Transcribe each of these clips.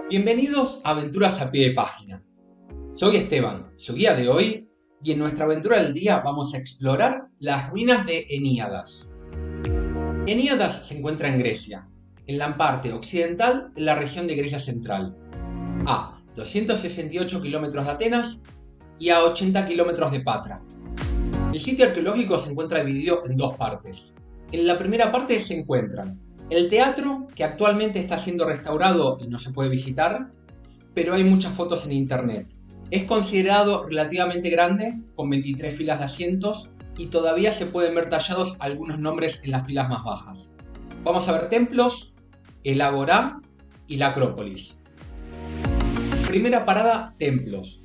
Bienvenidos a Aventuras a Pie de Página. Soy Esteban, su guía de hoy, y en nuestra aventura del día vamos a explorar las ruinas de Heníadas. Heníadas se encuentra en Grecia, en la parte occidental de la región de Grecia Central, a 268 kilómetros de Atenas y a 80 kilómetros de Patra. El sitio arqueológico se encuentra dividido en dos partes. En la primera parte se encuentran el teatro, que actualmente está siendo restaurado y no se puede visitar, pero hay muchas fotos en internet. Es considerado relativamente grande, con 23 filas de asientos, y todavía se pueden ver tallados algunos nombres en las filas más bajas. Vamos a ver templos, el Agorá y la Acrópolis. Primera parada, templos.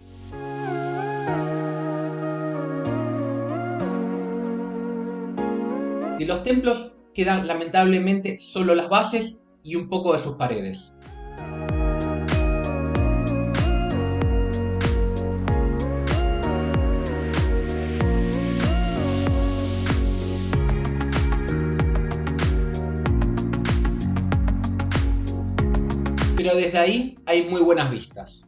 De los templos quedan lamentablemente solo las bases y un poco de sus paredes. Pero desde ahí hay muy buenas vistas.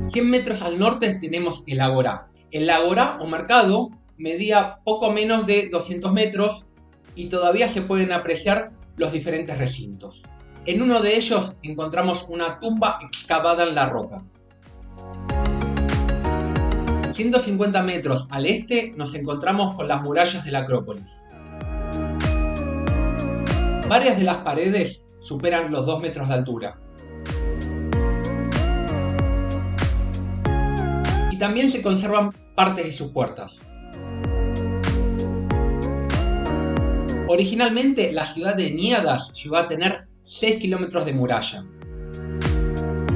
100 metros al norte tenemos el Agorá. El Agorá o mercado medía poco menos de 200 metros y todavía se pueden apreciar los diferentes recintos. En uno de ellos encontramos una tumba excavada en la roca. 150 metros al este nos encontramos con las murallas de la Acrópolis. Varias de las paredes superan los 2 metros de altura. Y también se conservan partes de sus puertas. Originalmente la ciudad de Heníadas llegó a tener 6 kilómetros de muralla.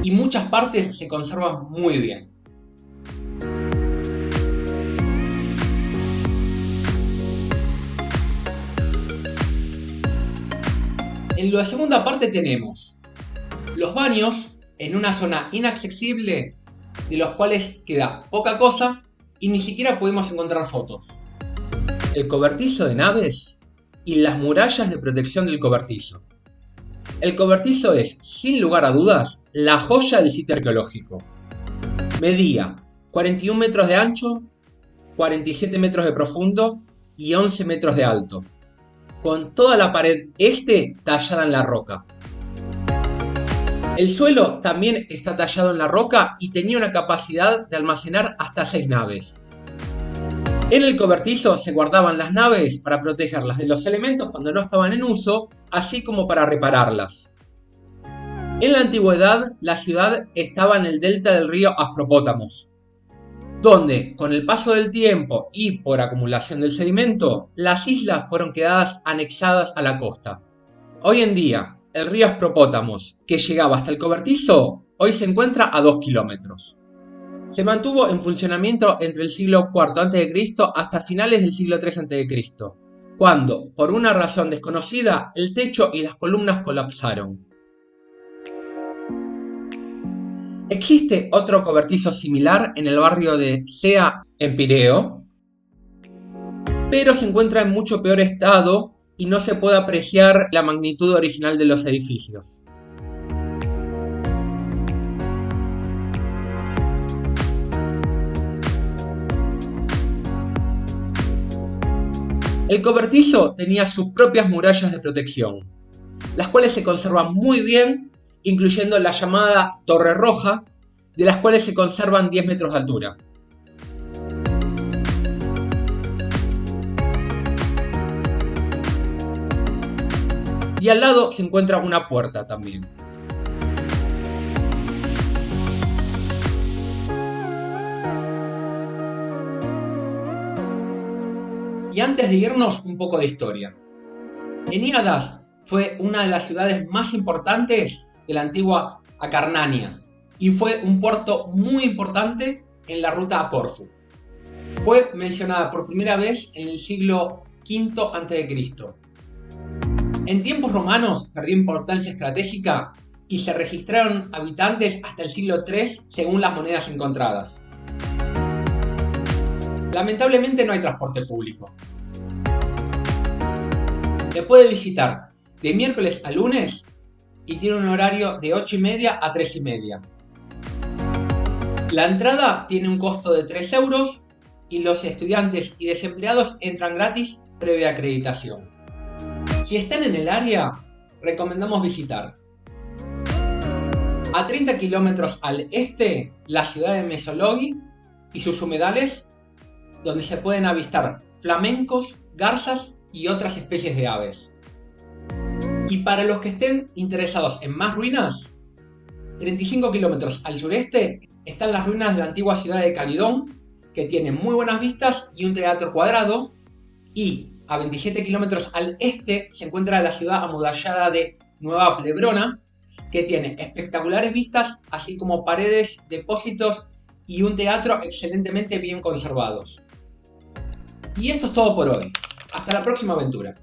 Y muchas partes se conservan muy bien. En la segunda parte tenemos los baños en una zona inaccesible, de los cuales queda poca cosa y ni siquiera podemos encontrar fotos. El cobertizo de naves y las murallas de protección del cobertizo. El cobertizo es, sin lugar a dudas, la joya del sitio arqueológico. Medía 41 metros de ancho, 47 metros de profundo y 11 metros de alto, con toda la pared este tallada en la roca. El suelo también está tallado en la roca y tenía una capacidad de almacenar hasta 6 naves. En el cobertizo se guardaban las naves para protegerlas de los elementos cuando no estaban en uso, así como para repararlas. En la antigüedad, la ciudad estaba en el delta del río Aspropótamos, donde, con el paso del tiempo y por acumulación del sedimento, las islas fueron quedadas anexadas a la costa. Hoy en día, el río Aspropótamos, que llegaba hasta el cobertizo, hoy se encuentra a 2 kilómetros. Se mantuvo en funcionamiento entre el siglo IV a.C. hasta finales del siglo III a.C., cuando, por una razón desconocida, el techo y las columnas colapsaron. Existe otro cobertizo similar en el barrio de Sea, en Pireo, pero se encuentra en mucho peor estado y no se puede apreciar la magnitud original de los edificios. El cobertizo tenía sus propias murallas de protección, las cuales se conservan muy bien, incluyendo la llamada Torre Roja, de las cuales se conservan 10 metros de altura. Y al lado se encuentra una puerta también. Y antes de irnos, un poco de historia. Heníadas fue una de las ciudades más importantes de la antigua Acarnania y fue un puerto muy importante en la ruta a Corfú. Fue mencionada por primera vez en el siglo V a.C. En tiempos romanos perdió importancia estratégica y se registraron habitantes hasta el siglo III según las monedas encontradas. Lamentablemente no hay transporte público. Se puede visitar de miércoles a lunes y tiene un horario de 8:30 a 3:30. La entrada tiene un costo de 3 euros y los estudiantes y desempleados entran gratis previa acreditación. Si están en el área, recomendamos visitar a 30 kilómetros al este la ciudad de Mesologui y sus humedales, donde se pueden avistar flamencos, garzas y otras especies de aves. Y para los que estén interesados en más ruinas, 35 kilómetros al sureste están las ruinas de la antigua ciudad de Calidón, que tienen muy buenas vistas y un teatro cuadrado, y a 27 kilómetros al este se encuentra la ciudad amurallada de Nueva Plebrona, que tiene espectaculares vistas, así como paredes, depósitos y un teatro excelentemente bien conservados. Y esto es todo por hoy. Hasta la próxima aventura.